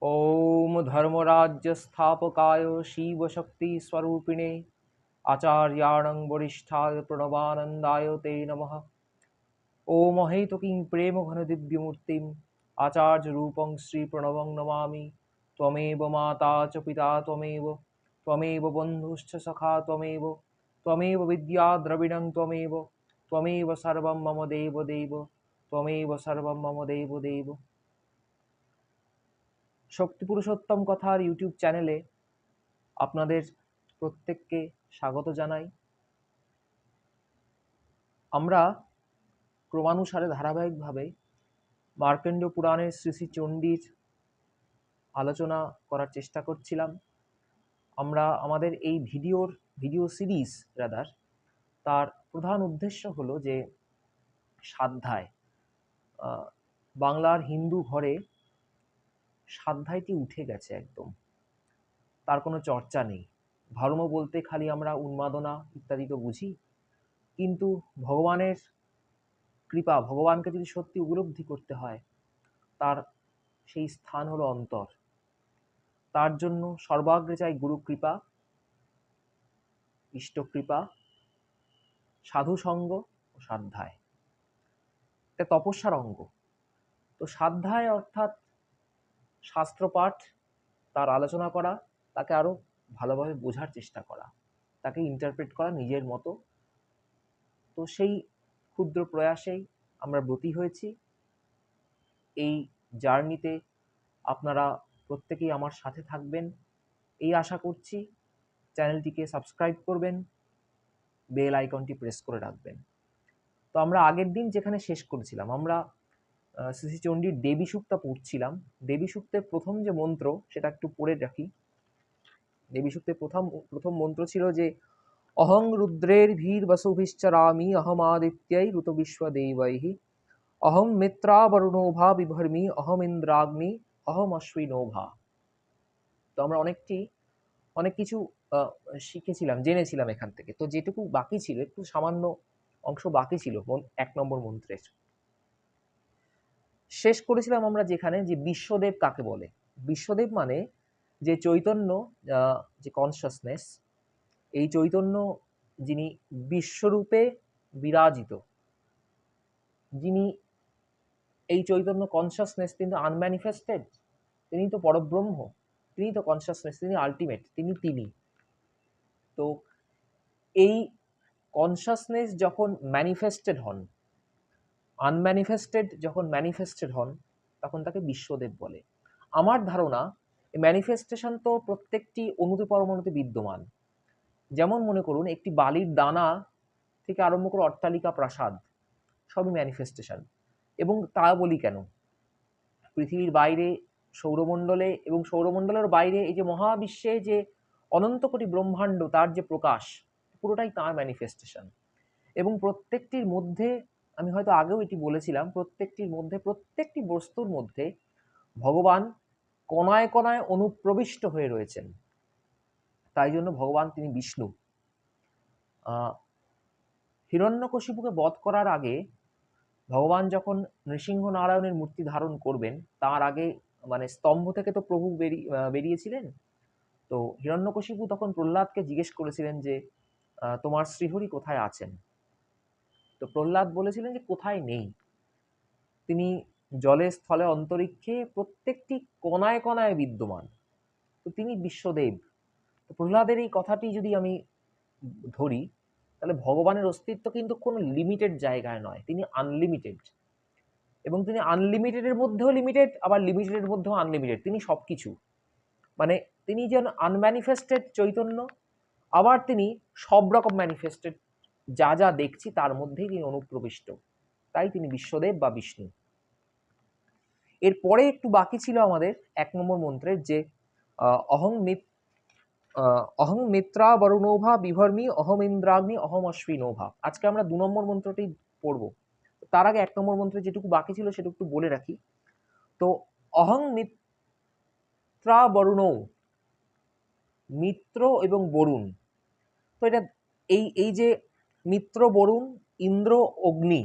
ओम धर्मराज्य स्थापकाय शिव शक्ति स्वरूपिणे आचार्याणं वरिष्ठाय प्रणवानंदाय ते नमः। ओम हेतुकीं प्रेम घन दिव्यमूर्तिम् आचार्य रूपं श्री प्रणवं नमामि। त्वमेव माता च पिता त्वमेव बन्धुश्च सखा त्वमेव विद्या द्रविणं त्वमेव सर्वं मम देव देव त्वमेव सर्वं मम देव देव। শক্তি পুরুষোত্তম কথার ইউটিউব চ্যানেলে আপনাদের প্রত্যেককে স্বাগত জানাই। আমরা ক্রমানুসারে ধারাবাহিকভাবে মার্কণ্ডেয় পুরাণের শ্রী শ্রী চণ্ডীর আলোচনা করার চেষ্টা করছিলাম। আমরা আমাদের এই ভিডিও সিরিজ তার প্রধান উদ্দেশ্য হলো যে স্বাধ্যায়, বাংলার হিন্দু ঘরে স্বাধ্যায়টি উঠে গেছে একদম, তার কোনো চর্চা নেই। ধর্ম বলতে খালি আমরা উন্মাদনা ইত্যাদি তো বুঝি, কিন্তু ভগবানের কৃপা, ভগবানকে যদি সত্যি উপলব্ধি করতে হয়, তার সেই স্থান হলো অন্তর। তার জন্য সর্বাগ্রে চাই গুরু কৃপা, ইষ্ট কৃপা, সাধু সঙ্গ ও স্বাধ্যায়। এটা তপস্যার অঙ্গ। তো স্বাধ্যায় অর্থাৎ শাস্ত্রপাঠ, তার আলোচনা করা, তাকে আরো ভালোভাবে বোঝার চেষ্টা করা, তাকে ইন্টারপ্রেট করা নিজের মতো। তো সেই ক্ষুদ্র প্রয়াসেই আমরা ব্রতী হয়েছি। এই জার্নিতে আপনারা প্রত্যেকেই আমার সাথে থাকবেন এই আশা করছি। চ্যানেলটিকে সাবস্ক্রাইব করবেন, বেল আইকনটি প্রেস করে রাখবেন। তো আমরা আগের দিন যেখানে শেষ করেছিলাম, আমরা শ্রী শ্রী চণ্ডীর দেবী সূক্তা পড়ছিলাম। দেবী সূক্তের প্রথম যে মন্ত্র সেটা একটু পড়ে রাখি। দেবী সূক্তের প্রথম মন্ত্র ছিল যে অহং রুদ্রের ভীর বসুভিশ্চরামি অহমাদিত্যৈ ঋত বিশ্বদেবৈঃ অহম মিত্রাবরুণোভা বিভর্মি অহম ইন্দ্রাগ্নি অহম অশ্বিনোভা। তো আমরা অনেক কিছু শিখেছিলাম, জেনেছিলাম এখান থেকে। তো যেটুকু বাকি ছিল, একটু সামান্য অংশ বাকি ছিল 1 নম্বর মন্ত্রের, শেষ করেছিলাম আমরা যেখানে যে বিশ্বদেব কাকে বলে। বিশ্বদেব মানে যে চৈতন্য, যে কনসাসনেস, এই চৈতন্য যিনি বিশ্বরূপে বিরাজিত, যিনি এই চৈতন্য কনসাসনেস, তিনি তো আনম্যানিফেস্টেড, তিনি তো পরব্রহ্ম, তিনি তো কনসাসনেস, তিনি আলটিমেট, তিনি। তো এই কনসাসনেস যখন ম্যানিফেস্টেড হন, আনম্যানিফেস্টেড যখন ম্যানিফেস্টেড হন, তখন তাকে বিশ্বদেব বলে। আমার ধারণা এই ম্যানিফেস্টেশন তো প্রত্যেকটি অণুতে পরমাণুতে বিদ্যমান। যেমন মনে করুন, একটি বালির দানা থেকে আরম্ভ করে অট্টালিকা, প্রাসাদ, সবই ম্যানিফেস্টেশন। এবং তা বলি কেন, পৃথিবীর বাইরে সৌরমণ্ডলে এবং সৌরমণ্ডলের বাইরে এই যে মহাবিশ্বে যে অনন্ত কোটি ব্রহ্মাণ্ড, তার যে প্রকাশ, পুরোটাই তার ম্যানিফেস্টেশন। এবং প্রত্যেকটির মধ্যে, আমি হয়তো আগেও এটি বলেছিলাম, প্রত্যেকটি বস্তুর মধ্যে ভগবান কণায় কণায় অনুপ্রবিষ্ট হয়ে রয়েছেন। তাই জন্য ভগবান তিনি বিষ্ণু। হিরণ্যকশিপুকে বধ করার আগে ভগবান যখন নৃসিংহ নারায়ণের মূর্তি ধারণ করবেন, তার আগে মানে স্তম্ভ থেকে তো প্রভু বেরিয়েছিলেন। তো হিরণ্যকশিপু তখন প্রহ্লাদকে জিজ্ঞেস করেছিলেন যে তোমার শ্রীহরি কোথায় আছেন। তো প্রহ্লাদ বলেছিলেন যে কোথায় নেই, তিনি জলে স্থলে অন্তরিক্ষে প্রত্যেকটি কণায় কণায় বিদ্যমান। তো তিনি বিশ্বদেব। তো প্রহ্লাদের এই কথাটি যদি আমি ধরি, তাহলে ভগবানের অস্তিত্ব কিন্তু কোনো লিমিটেড জায়গায় নয়, তিনি আনলিমিটেড। এবং তিনি আনলিমিটেডের মধ্যেও লিমিটেড, আবার লিমিটেডের মধ্যেও আনলিমিটেড, তিনি সবকিছু। মানে তিনি যেন আনম্যানিফেস্টেড চৈতন্য, আবার তিনি সব রকম ম্যানিফেস্টেড, যা যা দেখছি তার মধ্যেই তিনি অনুপ্রবিষ্ট, তাই তিনি বিশ্বদেব বা বিষ্ণু। এরপরে একটু বাকি ছিল আমাদের 1 নম্বর মন্ত্রের যে অহং মিত্রা বরুণোভা বিভর্মি অহম ইন্দ্রাগ্নি অহম অশ্বিনোভা। আজকে আমরা 2 নম্বর মন্ত্রটি পড়ব। তার আগে 1 নম্বর মন্ত্রে যেটুকু বাকি ছিল সেটুকু একটু বলে রাখি। তো অহং মিত্রা বরুণৌ, মিত্র এবং বরুণ। তো এটা এই যে মিত্র বরুণ, ইন্দ্র অগ্নি,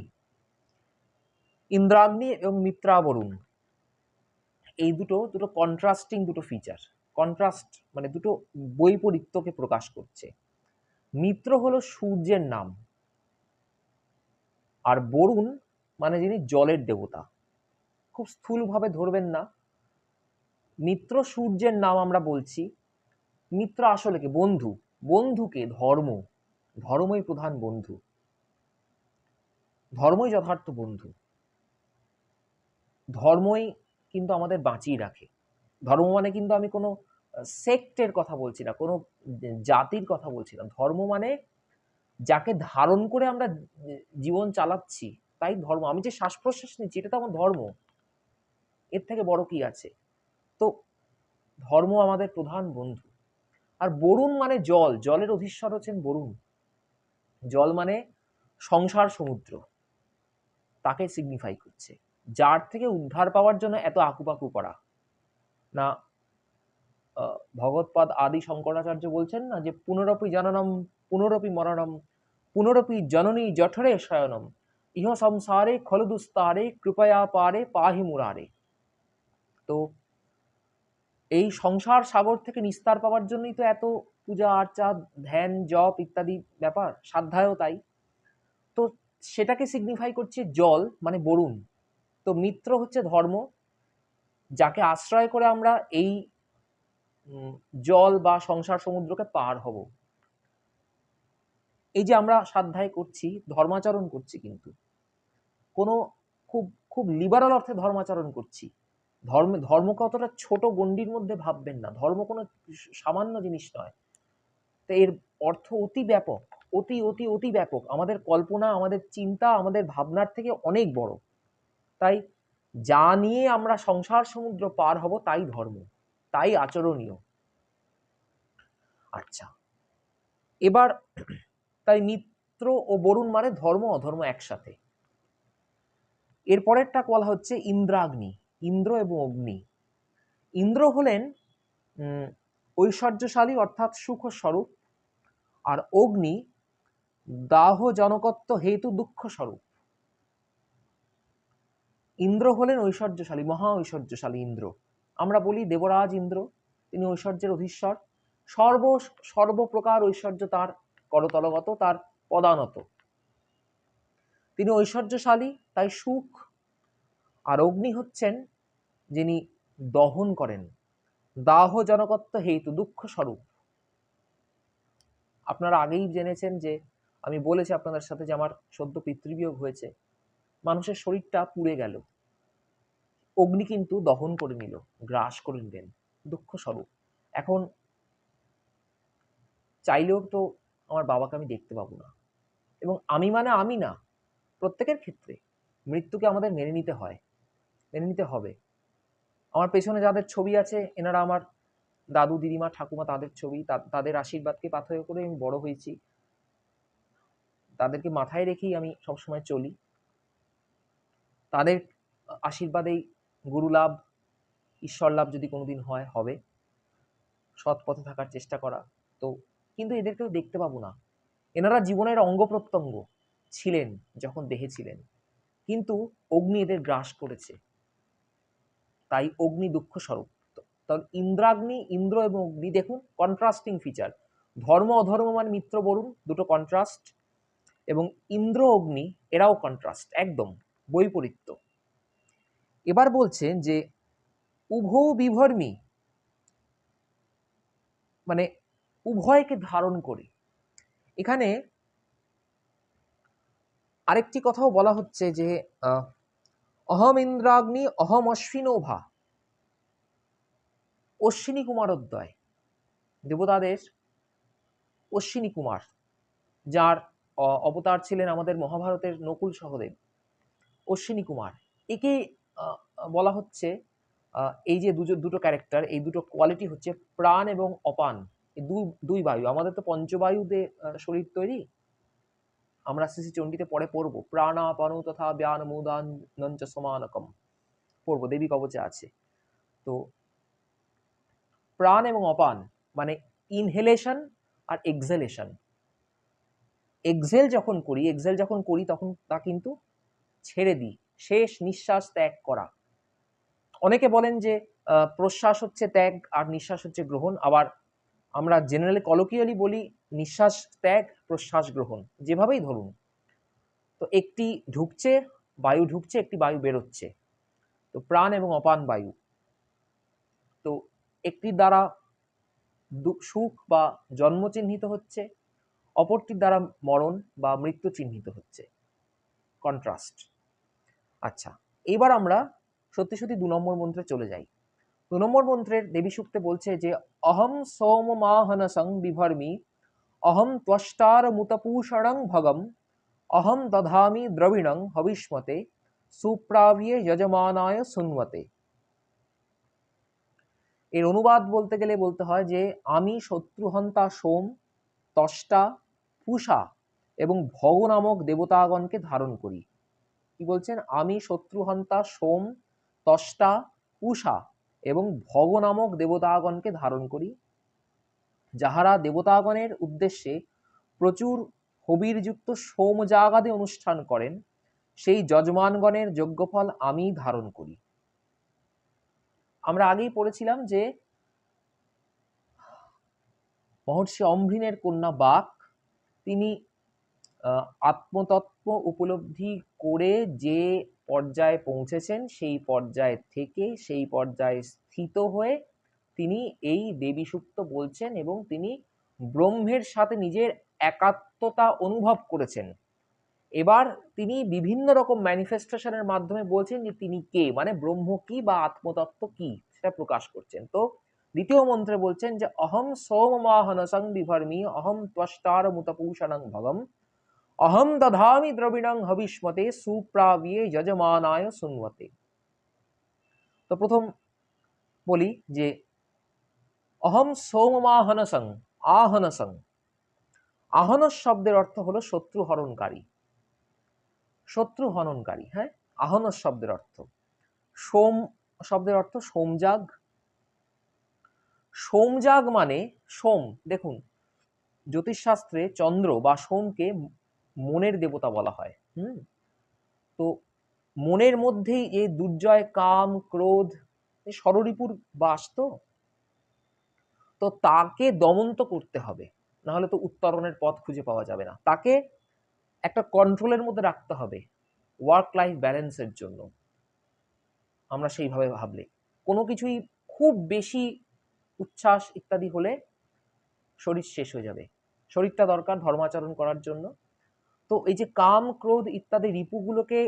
ইন্দ্রাগ্নি এবং মিত্রা বরুণ, এই দুটো দুটো কন্ট্রাস্টিং দুটো ফিচার। কন্ট্রাস্ট মানে দুটো বৈপরীত্যকে প্রকাশ করছে। মিত্র হলো সূর্যের নাম, আর বরুণ মানে যিনি জলের দেবতা। খুব স্থূলভাবে ধরবেন না, মিত্র সূর্যের নাম আমরা বলছি, মিত্র আসলে কি? বন্ধু। বন্ধুকে ধর্ম, ধর্মই প্রধান বন্ধু, ধর্মই যথার্থ বন্ধু। ধর্মই কিন্তু আমাদের বাঁচিয়ে রাখে। ধর্ম মানে কিন্তু আমি কোনো সেক্টের কথা বলছি না, কোনো জাতির কথা বলছি না। ধর্ম মানে যাকে ধারণ করে আমরা জীবন চালাচ্ছি, তাই ধর্ম। আমি যে শ্বাস প্রশ্বাস নিচ্ছি, এটা তো আমার ধর্ম। এর থেকে বড় কি আছে? তো ধর্ম আমাদের প্রধান বন্ধু। আর বরুণ মানে জল, জলের অধীশ্বর হচ্ছেন বরুণ। জল মানে সংসার সমুদ্র, তাকে সিগনিফাই করছে, যার থেকে উদ্ধার পাওয়ার জন্য এত আকুপাকু করা না। ভগবৎপাদ আদি শঙ্করাচার্য বলছেন না, যে পুনরপি জননম পুনরপি মরণম পুনরপি জননী জঠরে শয়নম ইহ সংসারে খলু দুস্তারে কৃপয়া পারে পাহি মুরারে। তো এই সংসার সাগর থেকে নিস্তার পাওয়ার জন্যই তো এত পূজা আর্চা, ধ্যান, জপ ইত্যাদি ব্যাপার, সাধ্যায়ও তাই। তো সেটাকে সিগনিফাই করছে জল মানে বরুণ। তো মিত্র হচ্ছে ধর্ম, যাকে আশ্রয় করে আমরা এই জল বা সংসার সমুদ্রকে পার হব। এই যে আমরা সাধ্যায় করছি, ধর্মাচরণ করছি, কিন্তু কোনো খুব খুব লিবারাল অর্থে ধর্মাচরণ করছি। ধর্মকে অতটা ছোট গণ্ডির মধ্যে ভাববেন না। ধর্ম কোনো সামান্য জিনিস নয়। তো এর অর্থ অতি ব্যাপক, অতি অতি অতি ব্যাপক। আমাদের কল্পনা, আমাদের চিন্তা, আমাদের ভাবনার থেকে অনেক বড়। তাই যা নিয়ে আমরা সংসার সমুদ্র পার হব তাই ধর্ম, তাই আচরণীয়। আচ্ছা, এবার তাই মিত্র ও বরুণ মানে ধর্ম অধর্ম একসাথে। এরপরেরটা বলা হচ্ছে ইন্দ্রাগ্নি, ইন্দ্র এবং অগ্নি। ইন্দ্র হলেন ঐশ্বর্যশালী অর্থাৎ সুখ স্বরূপ, আর অগ্নি দাহ জনকত্ব হেতু দুঃখ স্বরূপ। ইন্দ্র হলেন ঐশ্বর্যশালী, মহা ঐশ্বর্যশালী ইন্দ্র। আমরা বলি দেবরাজ ইন্দ্র, তিনি ঐশ্বর্যের অধীশ্বর। সর্বপ্রকার ঐশ্বর্য তার করতলগত, তার পদানত। তিনি ঐশ্বর্যশালী, তাই সুখ। আর অগ্নি হচ্ছেন যিনি দহন করেন, দাহ জনকত্ব হেতু দুঃখ স্বরূপ। আপনারা আগেই জেনেছেন যে আমি বলেছি আপনাদের সাথে যে আমার সদ্য পিতৃবিয়োগ হয়েছে, মানুষের শরীরটা পুড়ে গেল, অগ্নি কিন্তু দহন করে নিল, গ্রাস করে নিলেন, দুঃখ স্বরূপ। এখন চাইলেও তো আমার বাবাকে আমি দেখতে পাবো না, এবং আমি মানে আমি না, প্রত্যেকের ক্ষেত্রে মৃত্যুকে আমাদের মেনে নিতে হয়, মেনে নিতে হবে। আমার পেছনে যাদের ছবি আছে, এনারা আমার দাদু, দিদিমা, ঠাকুমা, তাদের ছবি, তাদের আশীর্বাদকে পাথেয় করে আমি বড় হয়েছি, তাদেরকে মাথায় রেখেই আমি সবসময় চলি। তাদের আশীর্বাদেই গুরু লাভ, ঈশ্বর লাভ যদি কোনোদিন হয়, হবে। সৎ পথে থাকার চেষ্টা করা। তো কিন্তু এদেরকেও দেখতে পাবো না। এনারা জীবনের অঙ্গ প্রত্যঙ্গ ছিলেন যখন দেহে ছিলেন, কিন্তু অগ্নি এদের গ্রাস করেছে, তাই অগ্নি দুঃখ স্বরূপ। তাহলে ইন্দ্রাগ্নি, ইন্দ্র এবং অগ্নি, দেখুন কন্ট্রাস্টিং ফিচার। ধর্ম অধর্ম মানে মিত্র বরুণ, দুটো কন্ট্রাস্ট, এবং ইন্দ্র অগ্নি এরাও কন্ট্রাস্ট, একদম বৈপরীত্য। এবার বলছেন যে উভৌ বিভর্মী, মানে উভয়কে ধারণ করে। এখানে আরেকটি কথাও বলা হচ্ছে যে অহম ইন্দ্রাগ্নি অহম অশ্বিনোভা, অশ্বিনী কুমারোদ্বয়, দেবতাদের অশ্বিনী কুমার, যার অবতার ছিলেন আমাদের মহাভারতের নকুল সহদেব, অশ্বিনী কুমার। একে বলা হচ্ছে, এই যে দুটো ক্যারেক্টার, এই দুটো কোয়ালিটি হচ্ছে প্রাণ এবং অপান। এই দুই বায়ু। আমাদের তো পঞ্চবায়ুতে শরীর তৈরি, আমরা শ্রী চণ্ডীতে পরে পড়বো, প্রাণাপানু তথা ব্যান মুদান নঞ্চ সমানকম পড়বো, দেবী কবচে আছে। তো প্রাণ এবং অপান মানে ইনহেলেশন আর এক্সহেলেশন। এক্সহেল যখন করি তখন তা কিন্তু ছেড়ে দিই, শেষ নিঃশ্বাস ত্যাগ করা। অনেকে বলেন যে প্রশ্বাস হচ্ছে ত্যাগ আর নিঃশ্বাস হচ্ছে গ্রহণ, আবার আমরা জেনারেলি কলোকিয়ালি বলি নিঃশ্বাস ত্যাগ প্রশ্বাস গ্রহণ, যেভাবেই ধরুন। তো একটি ঢুকছে বায়ু, ঢুকছে একটি বায়ু বেরোচ্ছে, তো প্রাণ এবং অপান বায়ু। তো একটির দ্বারা সুখ বা জন্ম চিহ্নিত হচ্ছে, অপরটির দ্বারা মরণ বা মৃত্যু চিহ্নিত হচ্ছে। কন্ট্রাস্ট। আচ্ছা, এবার আমরা সত্যি সত্যি 2 নম্বর মন্ত্রে চলে যাই। 2 নম্বর মন্ত্রের দেবী সূক্তে বলছে যে অহম সোমমাহনসং বিভর্মি, অহম ত্বষ্টার মুতপূষণং ভগম, অহম দধামি দ্রবিণং হবিষ্মতে, সুপ্রাভিয়ে যজমানায় সুন্বতে। এর অনুবাদ বলতে গেলে বলতে হয় যে আমি শত্রুহন্তা সোম, ত্বষ্টা, পূষা এবং ভগ নামক দেবতাগণকে ধারণ করি। কি বলছেন? আমি শত্রুহন্তা সোম, ত্বষ্টা, পূষা এবং ভগ নামক দেবতাগণকে ধারণ করি, যাহারা দেবতাগণের উদ্দেশ্যে প্রচুর হবিরযুক্ত সোমযাগাদি অনুষ্ঠান করেন, সেই যজমানগণের যজ্ঞফল আমি ধারণ করি। আমরা আগেই পড়েছিলাম যে মহর্ষি অম্ভৃণের কন্যা বাক, তিনি আত্মতত্ত্ব উপলব্ধি করে যে পর্যায়ে পৌঁছেছেন, সেই পর্যায় থেকে সেই পর্যায়ে স্থিত হয়ে তিনি এই দেবী সূক্ত বলছেন এবং তিনি ব্রহ্মের সাথে নিজের একাত্মতা অনুভব করেছেন। এবার তিনি বিভিন্ন রকম ম্যানিফেস্টেশনের মাধ্যমে বলছেন যে তিনি কে, মানে ব্রহ্ম কি বা আত্মতত্ত্ব কি, সেটা প্রকাশ করছেন। তো দ্বিতীয় মন্ত্রে বলছেন যে অহম সোমমাহনসং বিভর্মি, অহম ত্বষ্টার মুতপূষণং ভগম, অহম দধামি দ্রবিণং হবিষ্মতে, সুপ্রাভিয়ে যজমানায় সুন্বতে। তো প্রথম বলি যে অহম সোমমাহনসং, আহনসং। আহনস শব্দের অর্থ হলো শত্রু হরণকারী, শত্রু হননকারী। হ্যাঁ, আহনস শব্দের অর্থ। সোম শব্দের অর্থ সোমযাগ। সোমযাগ মানে সোম, দেখুন জ্যোতিষশাস্ত্রে চন্দ্র বা সোমকে মনের দেবতা বলা হয়। তো মনের মধ্যেই এই দুর্জয়, কাম, ক্রোধ, ষড়রিপুর বাস। তো তাকে দমন তো করতে হবে, না হলে তো উত্তরণের পথ খুঁজে পাওয়া যাবে না। তাকে একটা কন্ট্রোলের মধ্যে রাখতে হবে ওয়ার্ক লাইফ ব্যালেন্সের জন্য। আমরা সেইভাবে ভাবলে কোনো কিছুই খুব বেশি উচ্ছ্বাস ইত্যাদি হলে শরীর শেষ হয়ে যাবে। শরীরটা দরকার ধর্মাচরণ করার জন্য। তো এই যে কাম, ক্রোধ ইত্যাদি রিপুগুলোকে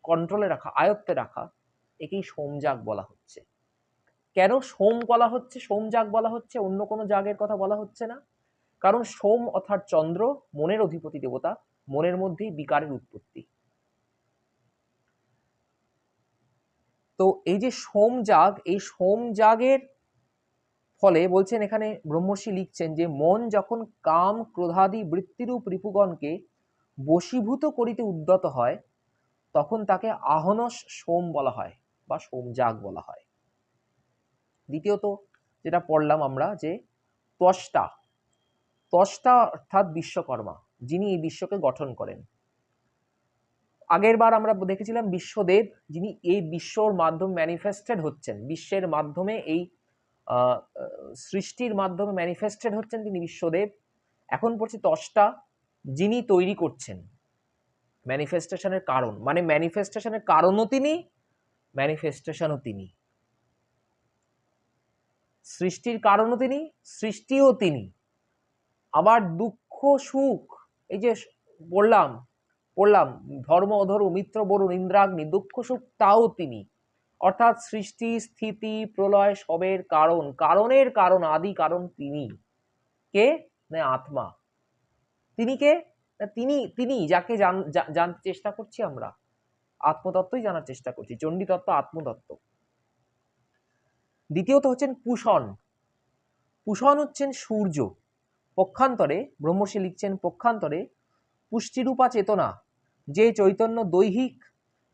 কন্ট্রোলে রাখা, আয়ত্তে রাখা, একেই সোমযাগ বলা হচ্ছে। কেন সোম বলা হচ্ছে, সোমযাগ বলা হচ্ছে, অন্য কোনো যাগের কথা বলা হচ্ছে না? কারণ সোম অর্থাৎ চন্দ্র মনের অধিপতি দেবতা, মনের মধ্যেই বিকারের উৎপত্তি। তো এই যে সোমযাগ, এই সোমযাগের ফলে বলছেন এখানে ব্রহ্মর্ষি লিখছেন যে মন যখন কাম ক্রোধাদি বৃত্তিরূপ রিপুগণকে বশীভূত করিতে উদ্যত হয়, তখন তাকে আহনস সোম বলা হয় বা সোমযাগ বলা হয়। দ্বিতীয়ত যেটা পড়লাম আমরা যে ত্বষ্টা, ত্বষ্টা অর্থাৎ বিশ্বকর্মা, যিনি এই বিশ্বকে গঠন করেন। আগের বার আমরা দেখেছিলাম বিশ্বদেব, যিনি এই বিশ্বর মাধ্যমে ম্যানিফেস্টেড হচ্ছেন, বিশ্বের মাধ্যমে এই সৃষ্টির মাধ্যমে ম্যানিফেস্টেড হচ্ছেন, তিনি বিশ্বদেব। এখন পড়ছি ত্বষ্টা, যিনি তৈরি করছেন ম্যানিফেস্টেশনের কারণ, মানে ম্যানিফেস্টেশনের কারণও তিনি, ম্যানিফেস্টেশনও তিনি, সৃষ্টির কারণও তিনি, সৃষ্টিও তিনি। আবার দুঃখ সুখ, এই যে বললাম ধর্ম অধর্ম মিত্র বরুণ ইন্দ্রাগ্নি, দুঃখ সুখ তাও তিনি। অর্থাৎ সৃষ্টি স্থিতি প্রলয় সবের কারণ, কারণের কারণ, আদি কারণ তিনি। কে? না আত্মা। তিনি কে? তিনি যাকে জানতে চেষ্টা করছি আমরা, আত্মতত্ত্বই জানার চেষ্টা করছি, চণ্ডী তত্ত্ব, আত্মতত্ত্ব। দ্বিতীয়ত হচ্ছেন পুষণ। পুষণ হচ্ছেন সূর্য। পক্ষান্তরে ব্রহ্মর্ষি লিখছেন, পক্ষান্তরে পুষ্টিরূপা চেতনা যে চৈতন্য দৈহিক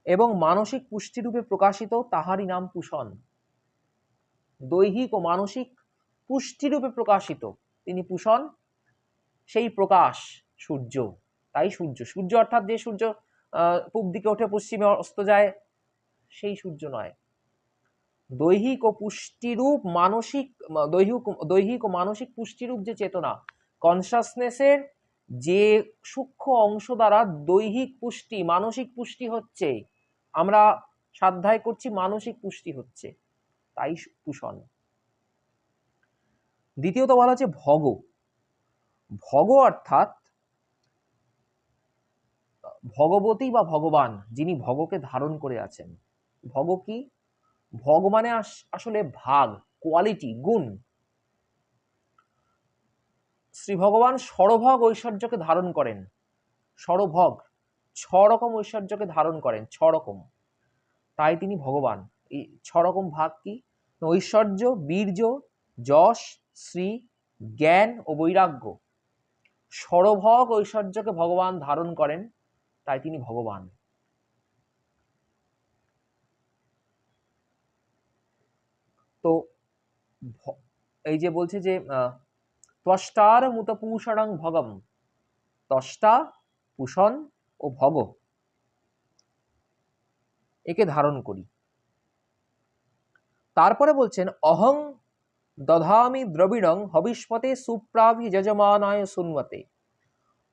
এবং মানসিক পুষ্টিরূপে প্রকাশিত, তাহারই নাম পুষণ। দৈহিক ও মানসিক পুষ্টিরূপে প্রকাশিত তিনি পুষণ, সেই প্রকাশ সূর্য। তাই সূর্য, সূর্য অর্থাৎ যে সূর্য পূব দিকে ওঠে পশ্চিমে অস্ত যায়, সেই সূর্য নয়। দৈহিক ও পুষ্টিরূপ মানসিক দৈহিক ও মানসিক পুষ্টিরূপ যে চেতনা, কনসাসনেসের যে সূক্ষ্ম অংশ দ্বারা দৈহিক পুষ্টি মানসিক পুষ্টি হচ্ছে, আমরা স্বাধ্যায় করছি মানসিক পুষ্টি হচ্ছে, তাই পুষণ। দ্বিতীয়ত বলা হচ্ছে ভগ। ভগ অর্থাৎ ভগবতী বা ভগবান, যিনি ভগকে ধারণ করে আছেন। ভগ কি? ভগ মানে আসলে ভাগ, কোয়ালিটি, গুণ। শ্রী ভগবান ষড়ভগ ঐশ্বর্যকে ধারণ করেন। ষড়ভগ, 6 রকম ঐশ্বর্যকে ধারণ করেন, 6 রকম, তাই তিনি ভগবান। এই 6 রকম ভাগ কি? ঐশ্বর্য, বীর্য, যশ, শ্রী, জ্ঞান ও বৈরাগ্য। ষড়ভগ ঐশ্বর্যকে ভগবান ধারণ করেন, তাই তিনি ভগবান। তো এই যে বলছে যে ত্বষ্টার মুত পূষণং ভগম, ত্বষ্টা, পুষণ ও ভগ, একে ধারণ করি। তারপরে বলছেন অহং দধামি দ্রবিণং হবিষ্মতে সুপ্রাভি যজমানায় সুন্মতে।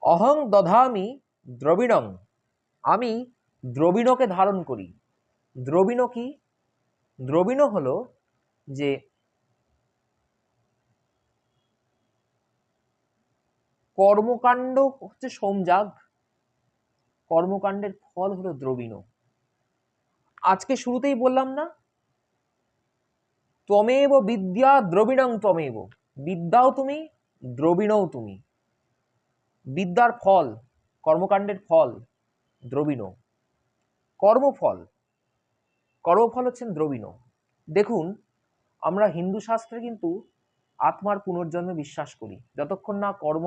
অহং দধামি দ্রবিণং, আমি দ্রবিণকে ধারণ করি। দ্রবিণ কি? দ্রবিণ হলো যে কর্মকাণ্ড হচ্ছে সোমযাগ, কর্মকাণ্ডের ফল হলো দ্রবিণ। আজকে শুরুতেই বললাম না, ত্বমেব বিদ্যা দ্রবিণং ত্বমেব, বিদ্যাও তুমি, দ্রবিণও তুমি। বিদ্যার ফল, কর্মকাণ্ডের ফল দ্রবিণ। কর্মফল, কর্মফল হচ্ছেন দ্রবিণ। দেখুন, আমরা হিন্দু শাস্ত্রে কিন্তু আত্মার পুনর্জন্মে বিশ্বাস করি। যতক্ষণ না কর্ম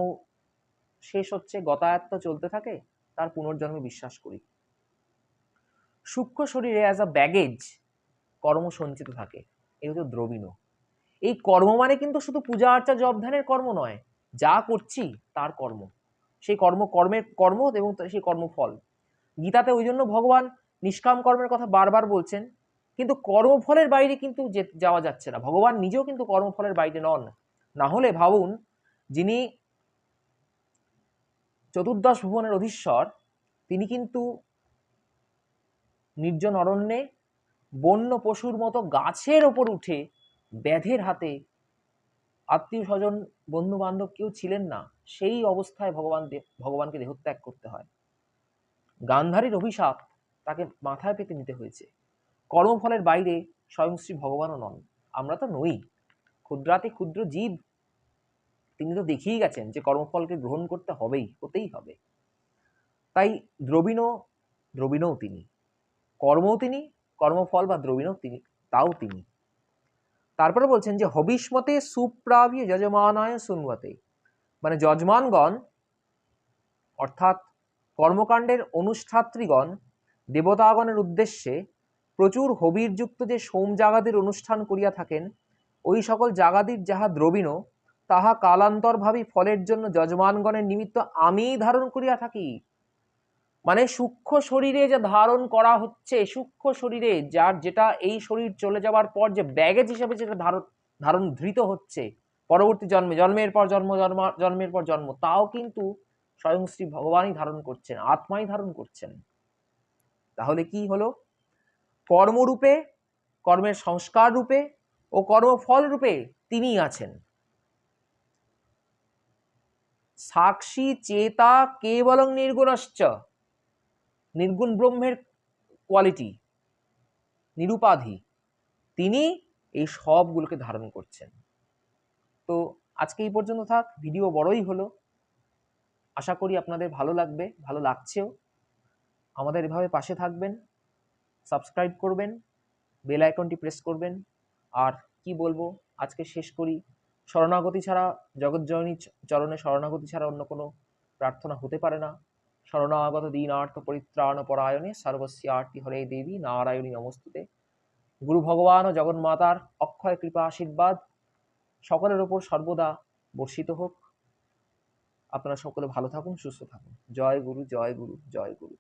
শেষ হচ্ছে, গতায়াত্ত চলতে থাকে, তার পুনর্জন্মে বিশ্বাস করি। সূক্ষ্ম শরীরে অ্যাজ আ ব্যাগেজ কর্ম সঞ্চিত থাকে, এই হচ্ছে দ্রবিণ। এই কর্ম মানে কিন্তু শুধু পূজা আর্চা জপ ধ্যানের কর্ম নয়, যা করছি তার কর্ম, সেই কর্মের কর্ম এবং সেই কর্মফল। গীতাতে ওই জন্য ভগবান নিষ্কাম কর্মের কথা বারবার বলছেন, কিন্তু কর্মফলের বাইরে কিন্তু যাওয়া যাচ্ছে না। ভগবান নিজেও কিন্তু কর্মফলের বাইরে নন। না হলে ভাবুন, যিনি চতুর্দশ ভুবনের অধীশ্বর, তিনি কিন্তু নির্জন অরণ্যে বন্য পশুর মতো গাছের ওপর উঠে ব্যাধের হাতে, আত্মীয় স্বজন বন্ধু বান্ধব কেউ ছিলেন না, সেই অবস্থায় ভগবানকে দেহত্যাগ করতে হয়। গান্ধারীর অভিশাপ তাকে মাথায় পেতে নিতে হয়েছে। কর্মফলের বাইরে স্বয়ং শ্রী ভগবানও নন, আমরা তো নই, ক্ষুদ্রাতি ক্ষুদ্র জীব। তিনি তো দেখিয়ে গেছেন যে কর্মফলকে গ্রহণ করতে হবেই, হতেই হবে। তাই দ্রবিণও তিনি, কর্মও তিনি, কর্মফল বা দ্রবিণও তিনি, তাও তিনি। তারপরে বলছেন যে হবিষ্মতে সুপ্রাভি যজমানায় সুন্বতে, মানে যজমানগণ অর্থাৎ কর্মকাণ্ডের অনুষ্ঠাত্রীগণ দেবতাগণের উদ্দেশ্যে প্রচুর হবিরযুক্ত যে সোম জাগাদির অনুষ্ঠান করিয়া থাকেন, ওই সকল জাগাদির যাহা দ্রবিণ, তাহা কালান্তরভাবী ফলের জন্য যজমানগণের নিমিত্ত আমি ধারণ করিয়া থাকি। মানে সূক্ষ্ম শরীরে যে ধারণ করা হচ্ছে, সূক্ষ্ম শরীরে যার, যেটা এই শরীর চলে যাওয়ার পর যে ব্যাগেজ হিসেবে যেটা ধারণ ধৃত হচ্ছে পরবর্তী জন্মে, জন্মের পর জন্ম, জন্মের পর জন্ম, তাও কিন্তু স্বয়ং শ্রী ভগবানই ধারণ করছেন, আত্মাই ধারণ করছেন। তাহলে কি হলো? কর্মরূপে, কর্মের সংস্কার রূপে ও কর্মফল রূপে তিনিই আছেন। সাক্ষী চেতা কেবলং নির্গুণশ্চ, নির্গুণ ব্রহ্মের কোয়ালিটি, নিরুপাধি, তিনি এই সবগুলোকে ধারণ করছেন। তো আজকে এই পর্যন্ত থাক, ভিডিও বড়ই হলো, আশা করি আপনাদের ভালো লাগবে, ভালো লাগছেও। আমাদের এভাবে পাশে থাকবেন, সাবস্ক্রাইব করবেন, বেল আইকনটি প্রেস করবেন। আর কি বলবো, আজকে শেষ করি, শরণাগতি ছাড়া, জগৎজননী চরণে শরণাগতি ছাড়া অন্য কোনো প্রার্থনা হতে পারে না। শরণাগত দীনার্থ পরিত্রাণ পরায়ণে সর্বস্যার্তি হরে দেবী নারায়ণী নমস্তুতে। গুরু ভগবান ও জগন্মাতার অক্ষয় কৃপা আশীর্বাদ সকলের ওপর সর্বদা বর্ষিত হোক। আপনারা সকলে ভালো থাকুন, সুস্থ থাকুন। জয় গুরু, জয় গুরু, জয় গুরু।